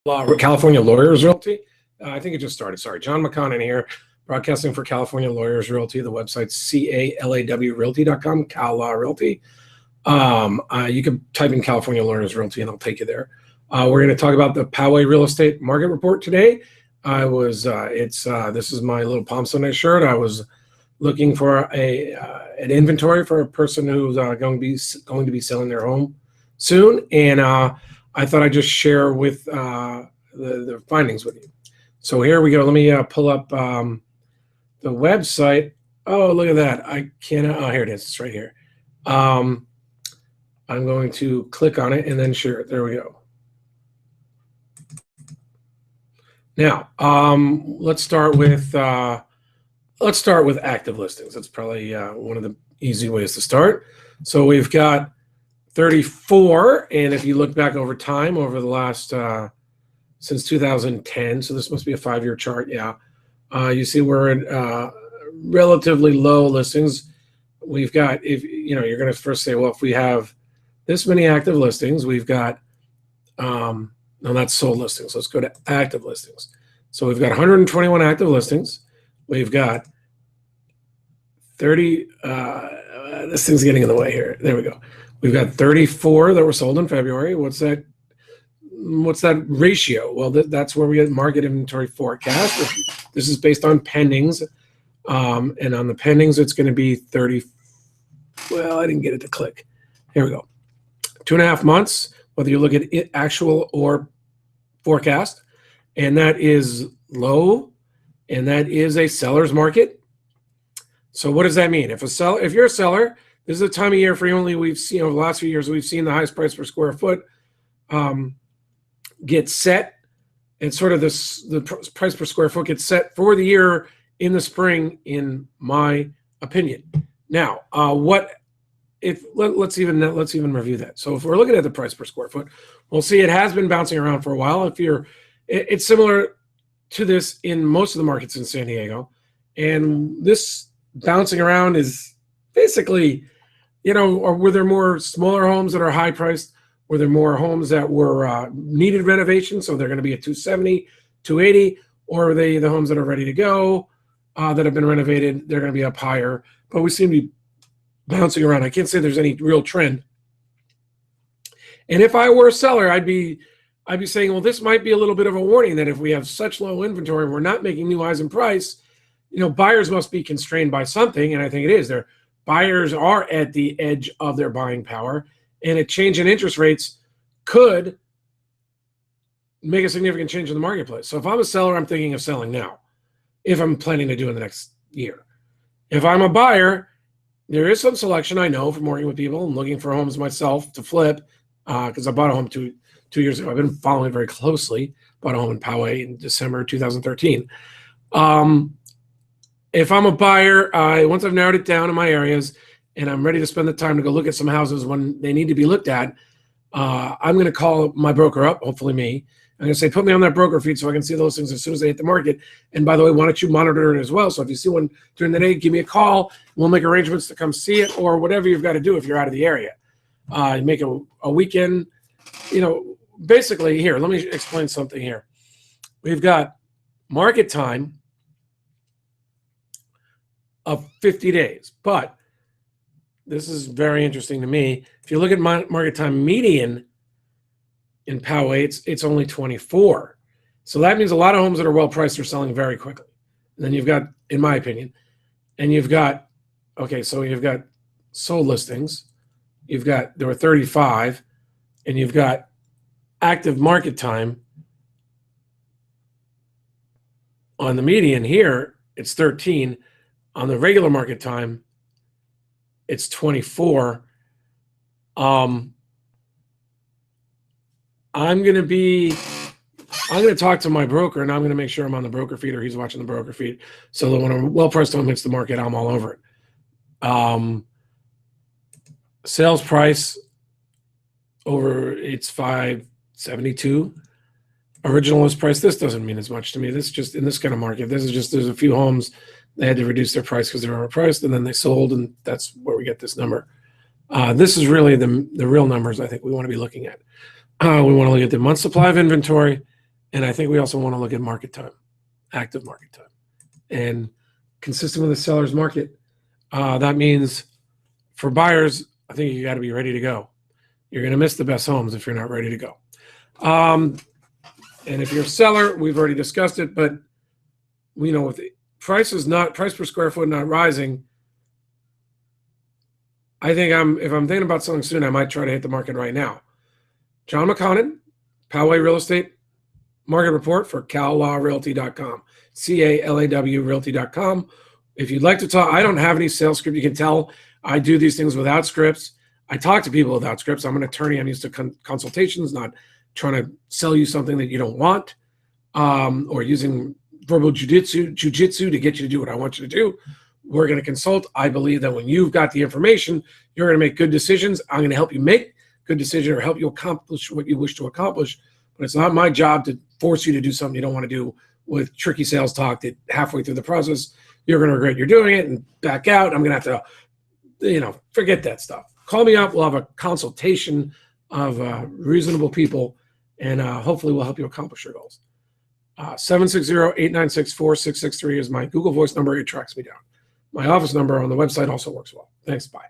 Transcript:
California Lawyers Realty. I think it just started. Sorry, John McConnon here, broadcasting for California Lawyers Realty. The website's calawrealty.com, Cal Law Realty. You can type in California Lawyers Realty and I'll take you there. We're going to talk about the Poway real estate market report today. This is my little Palm Sunday shirt. I was looking for an inventory for a person who's going to be selling their home soon, and I thought I'd just share with the findings with you. So here we go. Let me pull up the website. Oh, look at that. I cannot. Oh, here it is. It's right here. I'm going to click on it and then share it. There we go. Now, let's start with active listings. That's probably one of the easy ways to start. So we've got 34, and if you look back over time, over the last since 2010, so this must be a 5-year chart. Yeah, you see we're in relatively low listings. We've got, if you know, you're going to first say, well, if we have this many active listings, we've got no, that's sold listings. Let's go to active listings. So we've got 121 active listings. We've got 30. This thing's getting in the way here. There we go. We've got 34 that were sold in February. What's that ratio? Well, that's where we get market inventory forecast. This is based on pendings. And on the pendings, it's going to be 30. Well, I didn't get it to click. Here we go. 2.5 months, whether you look at it actual or forecast. And that is low. And that is a seller's market. So what does that mean? If you're a seller, this is a time of year for you. We've seen over the last few years, we've seen the highest price per square foot get set, and sort of the price per square foot gets set for the year in the spring, in my opinion. Now, let's even review that. So if we're looking at the price per square foot, we'll see it has been bouncing around for a while. It's similar to this in most of the markets in San Diego, and this bouncing around is basically, or were there more smaller homes that are high priced? Were there more homes that were needed renovation, so they're going to be at 270, 280, or are they the homes that are ready to go that have been renovated? They're going to be up higher, but we seem to be bouncing around. I can't say there's any real trend. And if I were a seller, I'd be saying, well, this might be a little bit of a warning that if we have such low inventory, we're not making new highs in price. Buyers must be constrained by something, and I think it is. Buyers are at the edge of their buying power, and a change in interest rates could make a significant change in the marketplace. So if I'm a seller, I'm thinking of selling now, if I'm planning to do in the next year. If I'm a buyer, there is some selection, I know, from working with people and looking for homes myself to flip, because I bought a home two years ago. I've been following it very closely. Bought a home in Poway in December 2013. If I'm a buyer, once I've narrowed it down in my areas and I'm ready to spend the time to go look at some houses when they need to be looked at, I'm going to call my broker up, hopefully me. I'm going to say, put me on that broker feed so I can see those things as soon as they hit the market. And by the way, why don't you monitor it as well? So if you see one during the day, give me a call. We'll make arrangements to come see it, or whatever you've got to do if you're out of the area. Make a weekend, basically. Here, let me explain something here. We've got market time of 50 days, but this is very interesting to me. If you look at market time median in Poway, it's only 24. So that means a lot of homes that are well priced are selling very quickly. And then you've got, in my opinion, and you've got sold listings. There were 35, and you've got active market time on the median here, it's 13. On the regular market time, it's 24. I'm going to talk to my broker, and I'm going to make sure I'm on the broker feed, or he's watching the broker feed, so that when a well-priced home hits the market, I'm all over it. Sales price it's $572. Original list price. This doesn't mean as much to me. This is just in this kind of market. There's a few homes they had to reduce their price because they were overpriced, and then they sold, and that's where we get this number. This is really the real numbers I think we want to be looking at. We want to look at the month supply of inventory, And I think we also want to look at market time, active market time, and consistent with the seller's market. That means for buyers, I think you got to be ready to go. You're going to miss the best homes if you're not ready to go. And if you're a seller, we've already discussed it, but we know if the price per square foot not rising, I think if I'm thinking about selling soon, I might try to hit the market right now. John McConnon, Poway Real Estate Market Report for CalLawRealty.com, CALAW Realty.com. If you'd like to talk, I don't have any sales script. You can tell I do these things without scripts. I talk to people without scripts. I'm an attorney. I'm used to consultations, not trying to sell you something that you don't want, or using verbal jujitsu to get you to do what I want you to do. We're going to consult. I believe that when you've got the information, you're going to make good decisions. I'm going to help you make good decisions or help you accomplish what you wish to accomplish. But it's not my job to force you to do something you don't want to do with tricky sales talk that halfway through the process, you're going to regret you're doing it and back out. I'm going to have to, forget that stuff. Call me up. We'll have a consultation of reasonable people, and hopefully we'll help you accomplish your goals. 760-896-4663 is my Google Voice number. It tracks me down. My office number on the website also works well. Thanks. Bye.